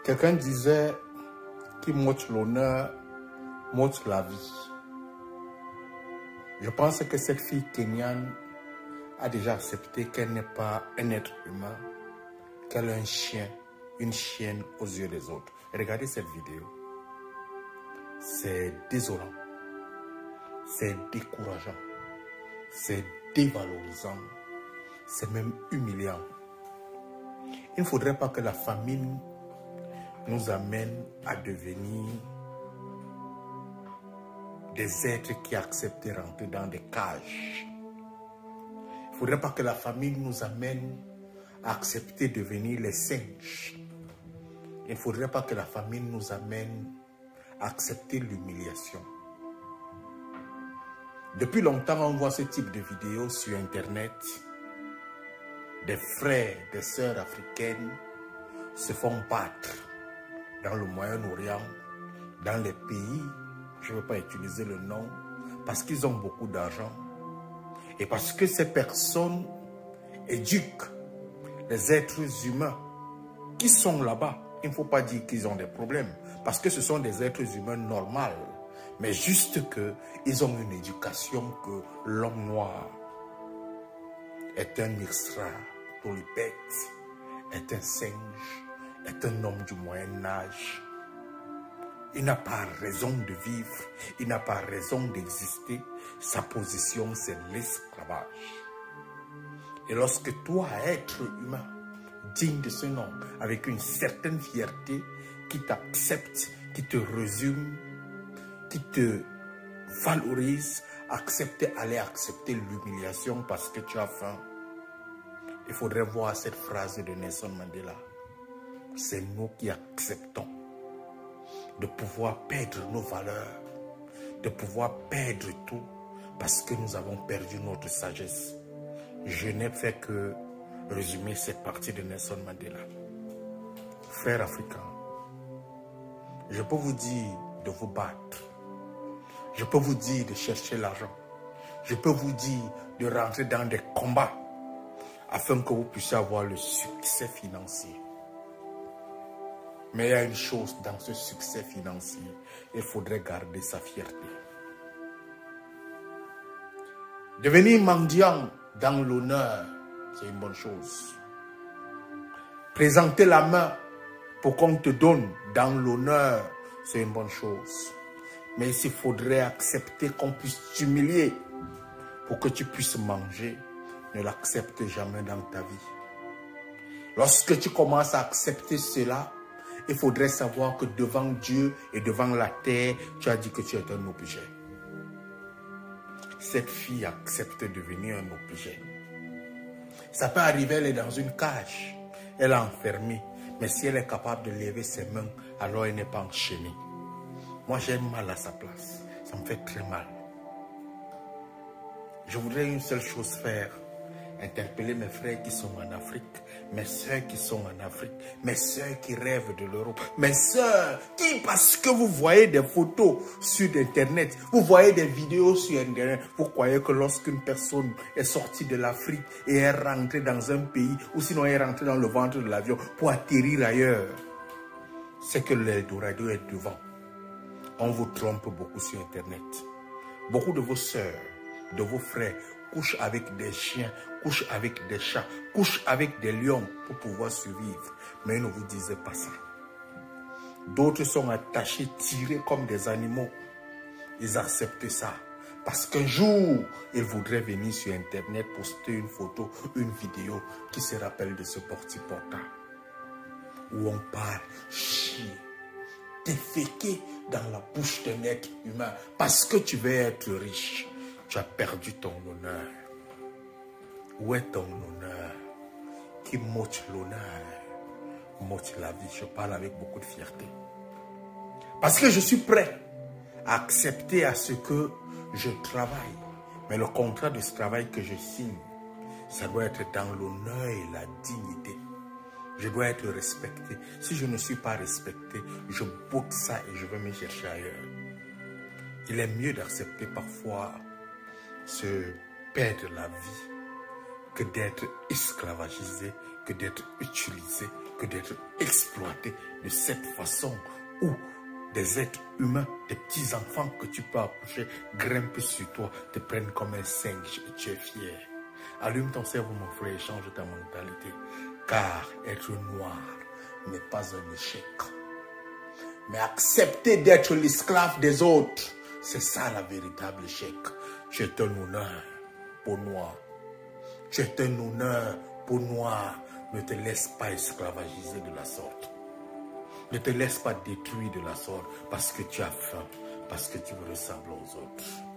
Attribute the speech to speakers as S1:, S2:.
S1: Quelqu'un disait qui moque l'honneur, moque la vie. Je pense que cette fille kenyane a déjà accepté qu'elle n'est pas un être humain, qu'elle est un chien, une chienne aux yeux des autres. Regardez cette vidéo. C'est désolant, c'est décourageant, c'est dévalorisant, c'est même humiliant. Il ne faudrait pas que la famine nous amène à devenir des êtres qui acceptent de rentrer dans des cages. Il ne faudrait pas que la famine nous amène à accepter de devenir les singes. Il ne faudrait pas que la famine nous amène à accepter l'humiliation. Depuis longtemps, on voit ce type de vidéos sur Internet. Des frères, des sœurs africaines se font battre dans le Moyen-Orient, dans les pays, je ne veux pas utiliser le nom, parce qu'ils ont beaucoup d'argent et parce que ces personnes éduquent les êtres humains qui sont là-bas. Il ne faut pas dire qu'ils ont des problèmes, parce que ce sont des êtres humains normaux, mais juste qu'ils ont une éducation que l'homme noir est un extra-tolipète, est un singe, est un homme du Moyen-Âge. Il n'a pas raison de vivre, il n'a pas raison d'exister. Sa position, c'est l'esclavage. Et lorsque toi, être humain, digne de ce nom, avec une certaine fierté, qui t'accepte, qui te résume, qui te valorise, aller accepter l'humiliation parce que tu as faim. Il faudrait voir cette phrase de Nelson Mandela. C'est nous qui acceptons de pouvoir perdre nos valeurs, de pouvoir perdre tout parce que nous avons perdu notre sagesse. Je n'ai fait que résumer cette partie de Nelson Mandela. Frères africains, je peux vous dire de vous battre. Je peux vous dire de chercher l'argent. Je peux vous dire de rentrer dans des combats afin que vous puissiez avoir le succès financier. Mais il y a une chose dans ce succès financier, il faudrait garder sa fierté. Devenir mendiant dans l'honneur, c'est une bonne chose. Présenter la main pour qu'on te donne dans l'honneur, c'est une bonne chose. Mais s'il faudrait accepter qu'on puisse t'humilier pour que tu puisses manger, ne l'accepte jamais dans ta vie. Lorsque tu commences à accepter cela, il faudrait savoir que devant Dieu et devant la terre, tu as dit que tu es un objet. Cette fille accepte de devenir un objet. Ça peut arriver, elle est dans une cage, elle est enfermée. Mais si elle est capable de lever ses mains, alors elle n'est pas enchaînée. Moi, j'ai mal à sa place. Ça me fait très mal. Je voudrais une seule chose faire. Interpeller mes frères qui sont en Afrique, mes soeurs qui sont en Afrique, mes soeurs qui rêvent de l'Europe, mes soeurs qui, parce que vous voyez des photos sur Internet, vous voyez des vidéos sur Internet, vous croyez que lorsqu'une personne est sortie de l'Afrique et est rentrée dans un pays, ou sinon est rentrée dans le ventre de l'avion pour atterrir ailleurs, c'est que l'Eldorado est devant. On vous trompe beaucoup sur Internet. Beaucoup de vos soeurs, de vos frères, couchent avec des chiens, couchent avec des chats, couchent avec des lions pour pouvoir survivre. Mais ils ne vous disaient pas ça. D'autres sont attachés, tirés comme des animaux. Ils acceptent ça. Parce qu'un jour, ils voudraient venir sur Internet, poster une photo, une vidéo qui se rappelle de ce porte-portable. Où on parle, chier, déféquer dans la bouche d'un être humain. Parce que tu veux être riche. Tu as perdu ton honneur. Où est ton honneur? Qui moque l'honneur, moque la vie. Je parle avec beaucoup de fierté. Parce que je suis prêt à accepter à ce que je travaille. Mais le contrat de ce travail que je signe, ça doit être dans l'honneur et la dignité. Je dois être respecté. Si je ne suis pas respecté, je boude ça et je vais me chercher ailleurs. Il est mieux d'accepter parfois se perdre la vie que d'être esclavagisé, que d'être utilisé, que d'être exploité de cette façon où des êtres humains, des petits enfants que tu peux approcher, grimpent sur toi, te prennent comme un singe et tu es fier. Allume ton cerveau, mon frère, et change ta mentalité. Car être noir n'est pas un échec. Mais accepter d'être l'esclave des autres, c'est ça la véritable échec. Tu es un honneur pour noir. Tu es un honneur pour noir. Ne te laisse pas esclavagiser de la sorte. Ne te laisse pas détruire de la sorte parce que tu as faim, parce que tu veux ressembler aux autres.